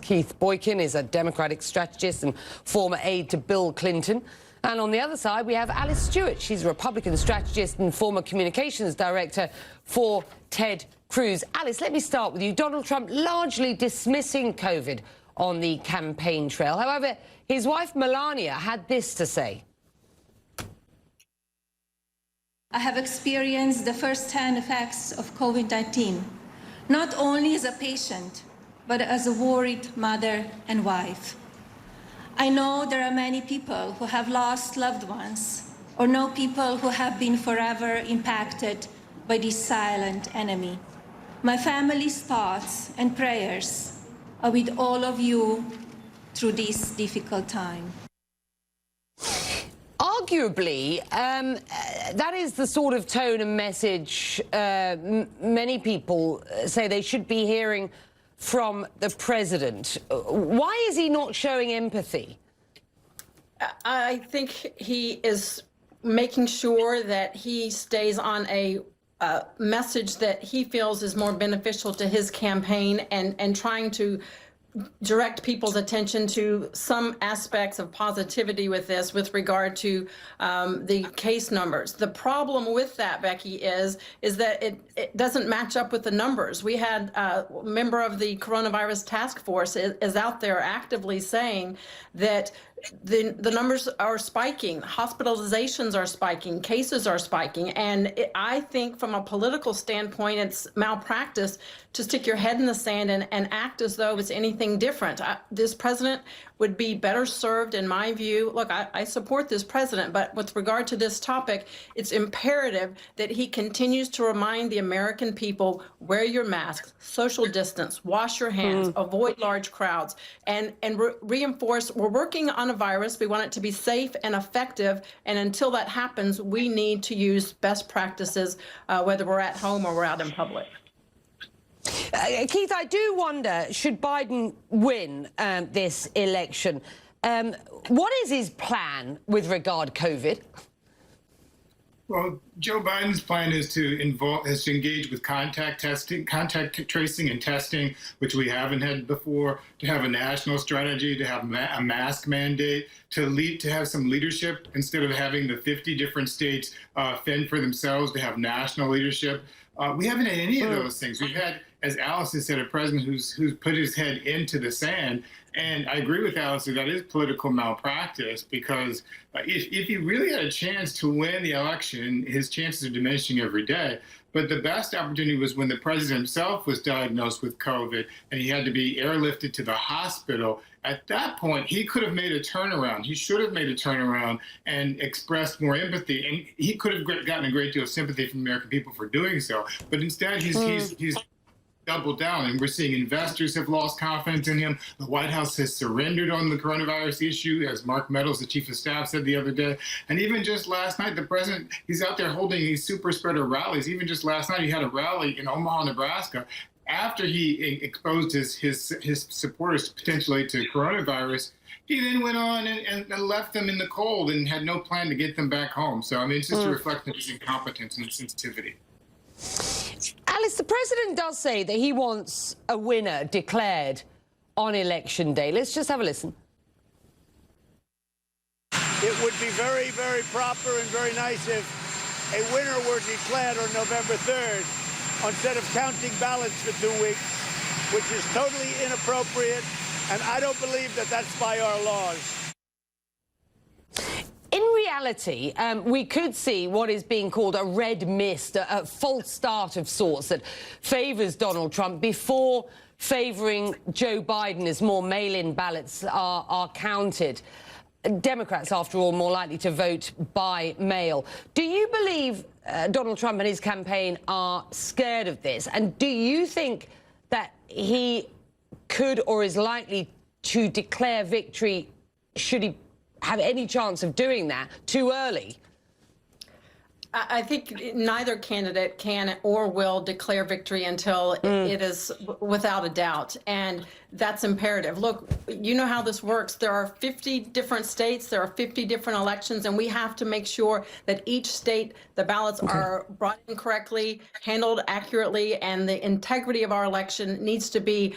Keith Boykin is a Democratic strategist and former aide to Bill Clinton. And on the other side, we have Alice Stewart. She's a Republican strategist and former communications director for Ted Cruz. Alice, let me start with you. Donald Trump largely dismissing COVID on the campaign trail. However, his wife Melania had this to say. I have experienced the first-hand effects of COVID-19, not only as a patient, but as a worried mother and wife. I know there are many people who have lost loved ones or know people who have been forever impacted by this silent enemy. My family's thoughts and prayers are with all of you through this difficult time. Arguably, that is the sort of tone and message many people say they should be hearing from the president. Why is he not showing empathy? I think he is making sure that he stays on a message that he feels is more beneficial to his campaign and trying to direct people's attention to some aspects of positivity with this with regard to the case numbers. The problem with that, Becky, is that it doesn't match up with the numbers. We had a member of the coronavirus task force is out there actively saying that the numbers are spiking, hospitalizations are spiking, cases are spiking, and I think from a political standpoint, it's malpractice to stick your head in the sand and act as though it's anything different. This president would be better served, in my view. Look, I support this president, but with regard to this topic, it's imperative that he continues to remind the American people, wear your masks, social distance, wash your hands, avoid large crowds, and reinforce, we're working on a virus. We want it to be safe and effective. And until that happens, we need to use best practices, whether we're at home or we're out in public. Keith, I do wonder, should Biden win this election, what is his plan with regard to COVID? Well, Joe Biden's plan is to engage with contact tracing and testing, which we haven't had before, to have a national strategy, to have a mask mandate, to have some leadership instead of having the 50 different states fend for themselves, to have national leadership. We haven't had any of those things. We've had, as Alice has said, a president who's put his head into the sand. And I agree with Alice that is political malpractice, because if he really had a chance to win the election, his chances are diminishing every day. But the best opportunity was when the president himself was diagnosed with COVID and he had to be airlifted to the hospital. At that point, he could have made a turnaround. He should have made a turnaround and expressed more empathy. And he could have gotten a great deal of sympathy from the American people for doing so. But instead, he's doubled down, and we're seeing investors have lost confidence in him. The White House has surrendered on the coronavirus issue, as Mark Meadows, the chief of staff, said the other day. And even just last night, the president, he's out there holding these super spreader rallies. Even just last night, he had a rally in Omaha, Nebraska, after he exposed his supporters potentially to coronavirus. He then went on and left them in the cold and had no plan to get them back home. So, I mean, it's just a reflection of his incompetence and insensitivity. Alice, the president does say that he wants a winner declared on Election Day. Let's just have a listen. It would be very, very proper and very nice if a winner were declared on November 3rd instead of counting ballots for 2 weeks, which is totally inappropriate, and I don't believe that that's by our laws. In reality, we could see what is being called a red mist, a false start of sorts that favours Donald Trump before favouring Joe Biden as more mail-in ballots are counted. Democrats, after all, more likely to vote by mail. Do you believe Donald Trump and his campaign are scared of this? And do you think that he could or is likely to declare victory, should he have any chance of doing that, too early? I think neither candidate can or will declare victory until it is without a doubt. And that's imperative. Look, you know how this works. There are 50 different states, there are 50 different elections, and we have to make sure that each state, the ballots are brought in correctly, handled accurately, and the integrity of our election needs to be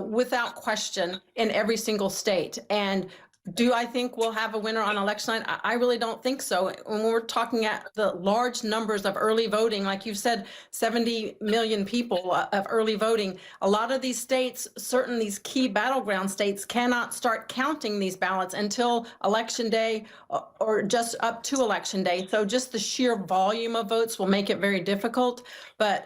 without question in every single state. And do I think we'll have a winner on election night? I really don't think so. When we're talking at the large numbers of early voting, like you said, 70 million people of early voting, a lot of these states, certain these key battleground states, cannot start counting these ballots until election day or just up to election day. So just the sheer volume of votes will make it very difficult. But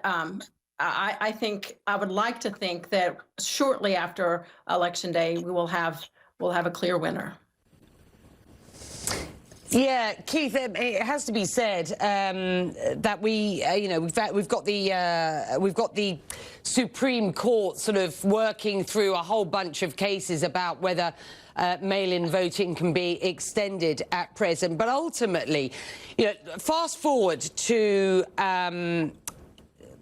I think, I would like to think that shortly after election day, we'll have a clear winner. Yeah, Keith, it has to be said that we've got the Supreme Court sort of working through a whole bunch of cases about whether mail-in voting can be extended at present. But ultimately, fast forward to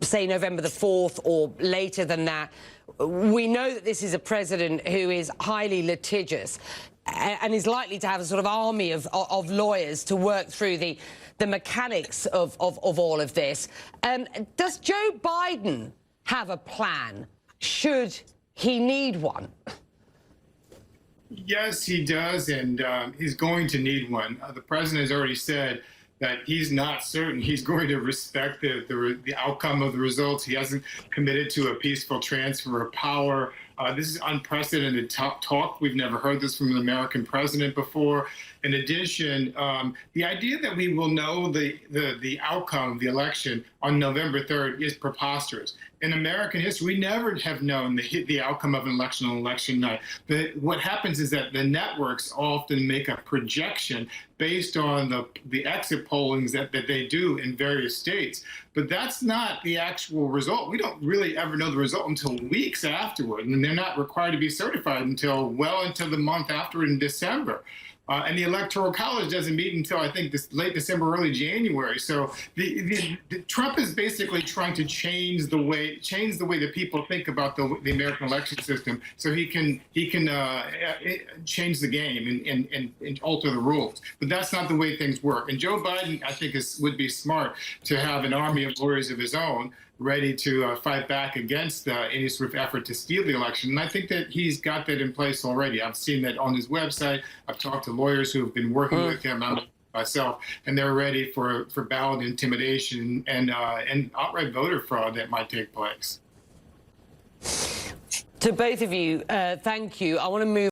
say November the 4th or later than that. We know that this is a president who is highly litigious and is likely to have a sort of army of lawyers to work through the mechanics of all of this. Does Joe Biden have a plan should he need one? Yes, he does, and he's going to need one. The president has already said that he's not certain he's going to respect the outcome of the results. He hasn't committed to a peaceful transfer of power. This is unprecedented talk. We've never heard this from an American president before. In addition, the idea that we will know the outcome of the election on November 3rd is preposterous. In American history, we never have known the outcome of an election on election night. But what happens is that the networks often make a projection based on the exit pollings that they do in various states. But that's not the actual result. We don't really ever know the result until weeks afterward, and they're not required to be certified until well into the month afterward in December. And the Electoral College doesn't meet until, I think, late December, early January. So Trump is basically trying to change the way that people think about the American election system, so he can change the game and alter the rules. But that's not the way things work. And Joe Biden, I think, would be smart to have an army of lawyers of his own ready to fight back against any sort of effort to steal the election. And I think that he's got that in place already. I've seen that on his website. I've talked to lawyers who have been working with him myself, and they're ready for ballot intimidation and outright voter fraud that might take place. To both of you, thank you. I want to move